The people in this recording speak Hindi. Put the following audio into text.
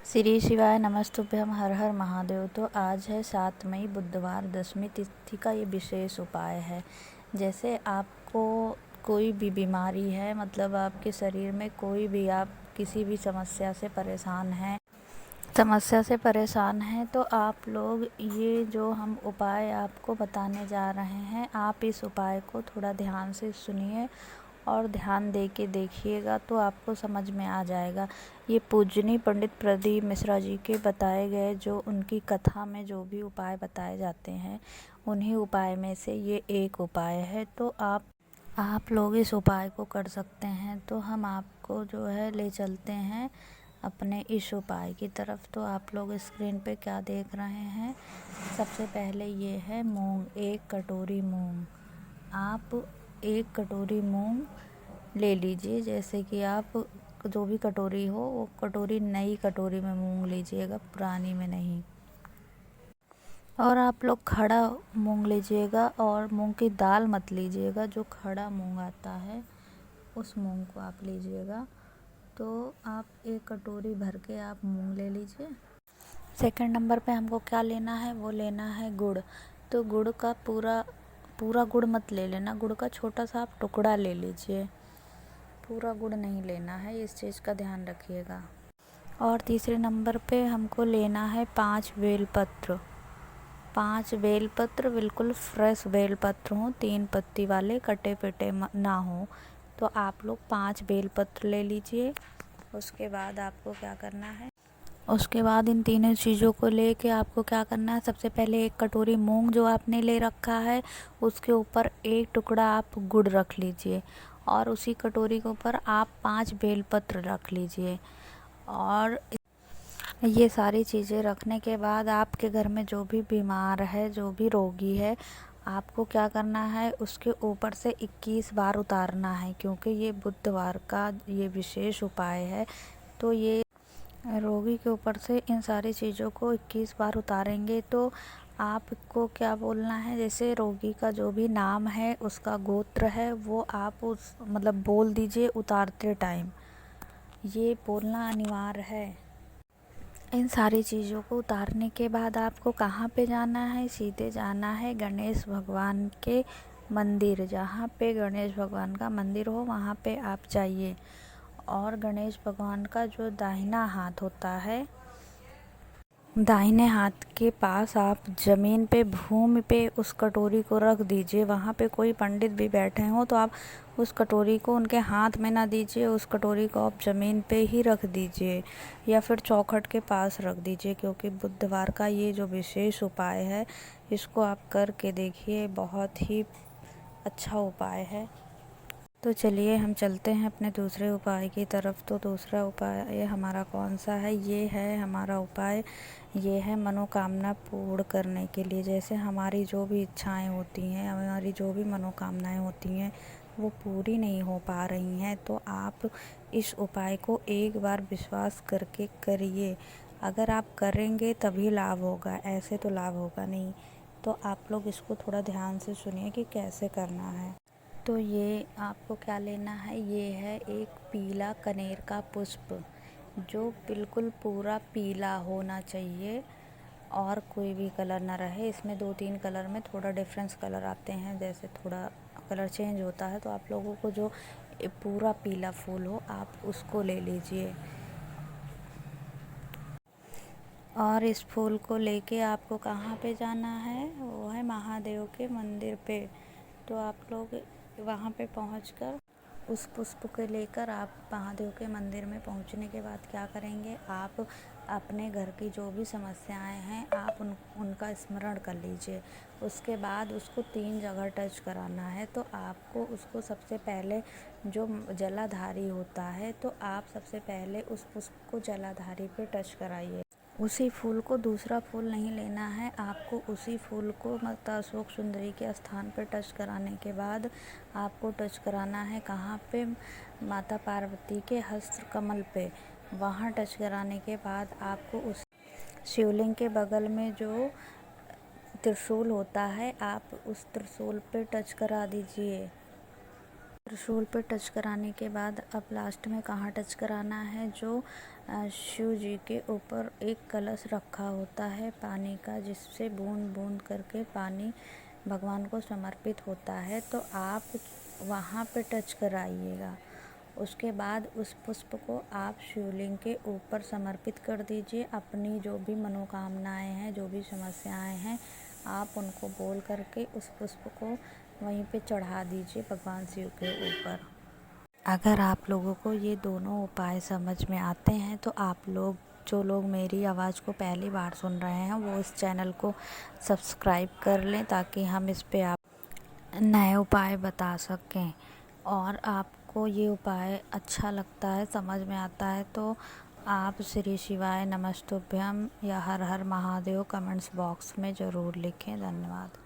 श्री शिवाय नमस्तुभ्यम हर हर महादेव। तो आज है 7 मई बुधवार, दशमी तिथि का ये विशेष उपाय है। जैसे आपको कोई भी बीमारी है, मतलब आपके शरीर में कोई भी, आप किसी भी समस्या से परेशान हैं तो आप लोग ये जो हम उपाय आपको बताने जा रहे हैं, आप इस उपाय को थोड़ा ध्यान से सुनिए और ध्यान दे के देखिएगा तो आपको समझ में आ जाएगा। ये पूजनीय पंडित प्रदीप मिश्रा जी के बताए गए, जो उनकी कथा में जो भी उपाय बताए जाते हैं, उन्हीं उपाय में से ये एक उपाय है। तो आप लोग इस उपाय को कर सकते हैं। तो हम आपको जो है ले चलते हैं अपने इस उपाय की तरफ। तो आप लोग स्क्रीन पे क्या देख रहे हैं, सबसे पहले ये है मूंग, 1 कटोरी मूंग। आप 1 कटोरी मूंग ले लीजिए। जैसे कि आप जो भी कटोरी हो, वो कटोरी, नई कटोरी में मूंग लीजिएगा, पुरानी में नहीं। और आप लोग खड़ा मूंग लीजिएगा, और मूंग की दाल मत लीजिएगा, जो खड़ा मूंग आता है उस मूंग को आप लीजिएगा। तो आप 1 कटोरी भर के आप मूंग ले लीजिए। सेकंड नंबर पे हमको क्या लेना है, वो लेना है गुड़। तो गुड़ का पूरा गुड़ मत ले लेना, गुड़ का छोटा सा आप टुकड़ा ले लीजिए, पूरा गुड़ नहीं लेना है, इस चीज़ का ध्यान रखिएगा। और तीसरे नंबर पे हमको लेना है 5 बेलपत्र। 5 बेलपत्र, बिल्कुल फ्रेश बेलपत्र हों, 3 पत्ती वाले, कटे पिटे ना हो। तो आप लोग 5 बेलपत्र ले लीजिए। उसके बाद आपको क्या करना है, उसके बाद इन तीनों चीज़ों को लेके आपको क्या करना है, सबसे पहले 1 कटोरी मूंग जो आपने ले रखा है, उसके ऊपर 1 टुकड़ा आप गुड़ रख लीजिए, और उसी कटोरी के ऊपर आप 5 बेलपत्र रख लीजिए। और ये सारी चीज़ें रखने के बाद आपके घर में जो भी बीमार है, जो भी रोगी है, आपको क्या करना है, उसके ऊपर से 21 बार उतारना है। क्योंकि ये बुधवार का ये विशेष उपाय है, तो ये रोगी के ऊपर से इन सारी चीज़ों को 21 बार उतारेंगे। तो आपको क्या बोलना है, जैसे रोगी का जो भी नाम है, उसका गोत्र है, वो आप उस मतलब बोल दीजिए उतारते टाइम, ये बोलना अनिवार्य है। इन सारी चीज़ों को उतारने के बाद आपको कहाँ पे जाना है, सीधे जाना है गणेश भगवान के मंदिर। जहाँ पे गणेश भगवान का मंदिर हो, वहाँ पे आप जाइए। और गणेश भगवान का जो दाहिना हाथ होता है, दाहिने हाथ के पास आप ज़मीन पे, भूमि पे उस कटोरी को रख दीजिए। वहाँ पे कोई पंडित भी बैठे हों तो आप उस कटोरी को उनके हाथ में ना दीजिए, उस कटोरी को आप ज़मीन पे ही रख दीजिए, या फिर चौखट के पास रख दीजिए। क्योंकि बुधवार का ये जो विशेष उपाय है, इसको आप करके देखिए, बहुत ही अच्छा उपाय है। तो चलिए हम चलते हैं अपने दूसरे उपाय की तरफ। तो दूसरा उपाय हमारा कौन सा है, ये है हमारा उपाय, ये है मनोकामना पूर्ण करने के लिए। जैसे हमारी जो भी इच्छाएं होती हैं, हमारी जो भी मनोकामनाएं होती हैं, वो पूरी नहीं हो पा रही हैं, तो आप इस उपाय को एक बार विश्वास करके करिए। अगर आप करेंगे तभी लाभ होगा, ऐसे तो लाभ होगा नहीं। तो आप लोग इसको थोड़ा ध्यान से सुनिए कि कैसे करना है। तो ये आपको क्या लेना है, ये है एक पीला कनेर का पुष्प, जो बिल्कुल पूरा पीला होना चाहिए, और कोई भी कलर ना रहे। इसमें 2-3 कलर में थोड़ा डिफरेंस कलर आते हैं, जैसे थोड़ा कलर चेंज होता है। तो आप लोगों को जो पूरा पीला फूल हो, आप उसको ले लीजिए। और इस फूल को लेके आपको कहाँ पे जाना है, वो है महादेव के मंदिर पे। तो आप लोग वहाँ पे पहुँचकर उस पुष्प को लेकर आप महादेव के मंदिर में पहुँचने के बाद क्या करेंगे, आप अपने घर की जो भी समस्याएं हैं, आप उनका स्मरण कर लीजिए। उसके बाद उसको 3 जगह टच कराना है। तो आपको उसको सबसे पहले, जो जलाधारी होता है, तो आप सबसे पहले उस पुष्प को जलाधारी पे टच कराइए। उसी फूल को, दूसरा फूल नहीं लेना है आपको, उसी फूल को माता अशोक सुंदरी के स्थान पर टच कराने के बाद आपको टच कराना है कहाँ पे, माता पार्वती के हस्त कमल पे। वहाँ टच कराने के बाद आपको उस शिवलिंग के बगल में जो त्रिशूल होता है, आप उस त्रिशूल पे टच करा दीजिए। त्रिशूल पे टच कराने के बाद अब लास्ट में कहाँ टच कराना है, जो शिव जी के ऊपर एक कलश रखा होता है पानी का, जिससे बूंद बूंद करके पानी भगवान को समर्पित होता है, तो आप वहाँ पे टच कराइएगा। उसके बाद उस पुष्प को आप शिवलिंग के ऊपर समर्पित कर दीजिए। अपनी जो भी मनोकामनाएं हैं, जो भी समस्याएं हैं, आप उनको बोल करके उस पुष्प को वहीं पे चढ़ा दीजिए भगवान शिव के ऊपर। अगर आप लोगों को ये दोनों उपाय समझ में आते हैं तो आप लोग, जो लोग मेरी आवाज़ को पहली बार सुन रहे हैं, वो इस चैनल को सब्सक्राइब कर लें, ताकि हम इस पे आप नए उपाय बता सकें। और आपको ये उपाय अच्छा लगता है, समझ में आता है, तो आप श्री शिवाय नमस्तुभ्यम या हर हर महादेव कमेंट्स बॉक्स में ज़रूर लिखें। धन्यवाद।